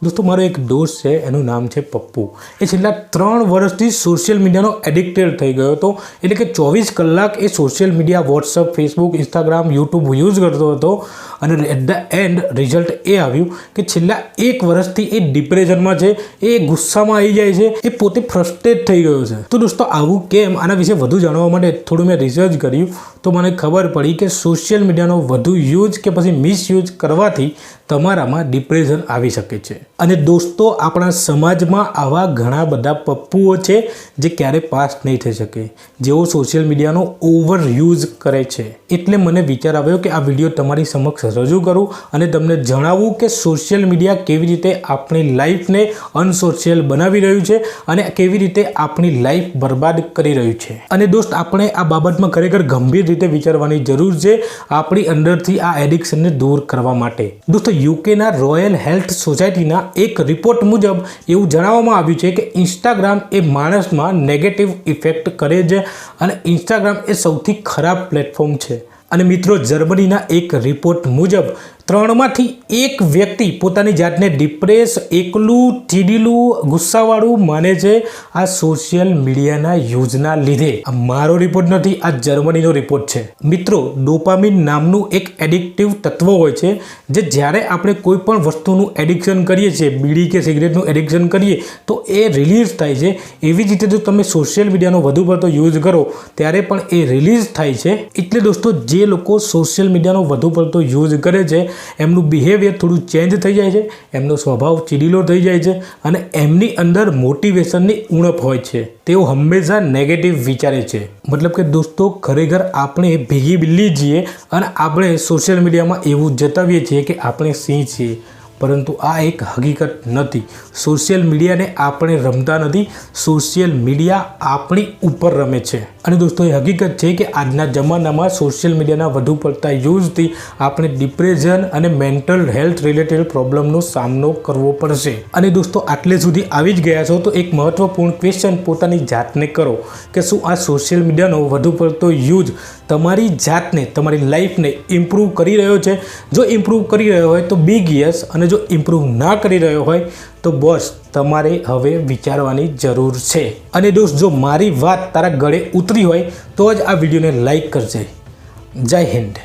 दोस्तों मारो एक दोस्त है एनु नाम है पप्पू। ए छेल्ला 3 વર્ષથી सोशल मीडियानो एडिक्टेड थई गयो हतो। एटले के 24 કલાક ए social media WhatsApp Facebook Instagram YouTube use करतो हतो अने एट द एंड रिजल्ट ए आव्युं के छेल्ला 1 વર્ષથી ए डिप्रेशनमां छे, ए गुस्सामां आई जाय छे, ए पोते फ्रस्ट्रेट थई गयो छे। तो दोस्तों आवुं केम आना विषे वधु जाणवा माटे थोडुं मैं रिसर्च कर्युं तो मने खबर पड़ी के सोशल मीडियानो वधु यूज के पछी मिसयूज करवाथी तमारामां डिप्रेशन आवी शके छे। अने दोस्तों आपणा समाजमां आवा घणा बधा पप्पुओ छे जे क्यारे पास नहीं थई शके, जेओ सोशल मीडियानो ओवर यूज करे छे। एटले मने विचार आव्यो के आ विडियो तमारी समक्ष रजू करूं अने तमने जणावुं के सोशल मीडिया केवी रीते आपणी लाइफने अनसोशियल बनावी रह्युं छे अने केवी रीते आपणी लाइफ बर्बाद करी रह्युं छे। अने दोस्त आपणे आ बाबतमां खरेखर गंभीर रीते विचारवानी जरूर छे आपणी अंदरथी आ एडिक्शनने दूर करवा माटे। दोस्तों यूकेना रॉयल हेल्थ सोसायटीना एक रिपोर्ट मुजब एवुं जणाववामां आव्युं छे के इंस्टाग्राम ए माणसमां नेगेटिव इफेक्ट करे छे अने इंस्टाग्राम ए सौथी खराब प्लेटफॉर्म छे। अने मित्रों जर्मनीना एक रिपोर्ट मुजब 3 मांथी 1 व्यक्ति पोतानी जातने डिप्रेस, एकलू, चीडीलू, गुस्सावाळू माने छे आ सोशल मीडियाना यूजना लीधे। आ मारो रिपोर्ट नथी, आ जर्मनीनो रिपोर्ट छे। मित्रों डोपामिन नामनुं एक एडिक्टिव तत्व होय छे जे ज्यारे आपणे कोईपण वस्तुनुं एडिक्शन करीए छीए, बीड़ी के सिगरेटनुं एडिक्शन करीए तो ए रिलीज थाय छे। एवी ज रीते जो तमे सोशल मीडियानो वधु પડતો यूज करो त्यारे पण ए रिलीज थाय छे। એટલે दोस्तों जे लोको सोशल मीडियानो वधु પડતો यूज करे छे एमनुं बिहेवियर थोड़ुं चेन्ज थई जाय छे, एमनो स्वभाव चीडीलो थई जाय छे अने एमनी अंदर मोटिवेशननी उणप होय छे। तेओ हमेशा नेगेटिव विचारे छे। मतलब के दोस्तों खरेखर आपणे भीगी बिल्ली छीए अने आपणे सोशल मीडियामां एवुं जतावीए छीए के आपणे सिंह छीए, परंतु आ एक हकीकत नहीं। सोशल मीडिया ने आपणे रमता नहीं, सोशल मीडिया आपणी ऊपर रमे छे। अने दोस्तों ये हकीकत है कि आजना जमाना में सोशल मीडिया वधु पड़ता यूज थी आपणे डिप्रेशन अने मेंटल हेल्थ रिलेटेड प्रॉब्लमनो सामनो करवो पड़शे। अने दोस्तों आटले सुधी आवी ज गया छो तो एक महत्वपूर्ण क्वेश्चन पोतानी जातने करो कि शुं आ सोशल मीडियानो वधु पड़तो यूज तमारी जातने तमारी लाइफने इम्प्रूव करी रह्यो छे? जो इम्प्रूव करी रह्यो होय तो बिग यस, अने जो इम्प्रूव ना करी रह्यो होय तो बस तमारे हवे विचारवानी जरूर छे। अने दोस्त जो मारी वात तारा गळे उतरी होय तो ज आ विडियोने लाइक करजे। जय हिंद।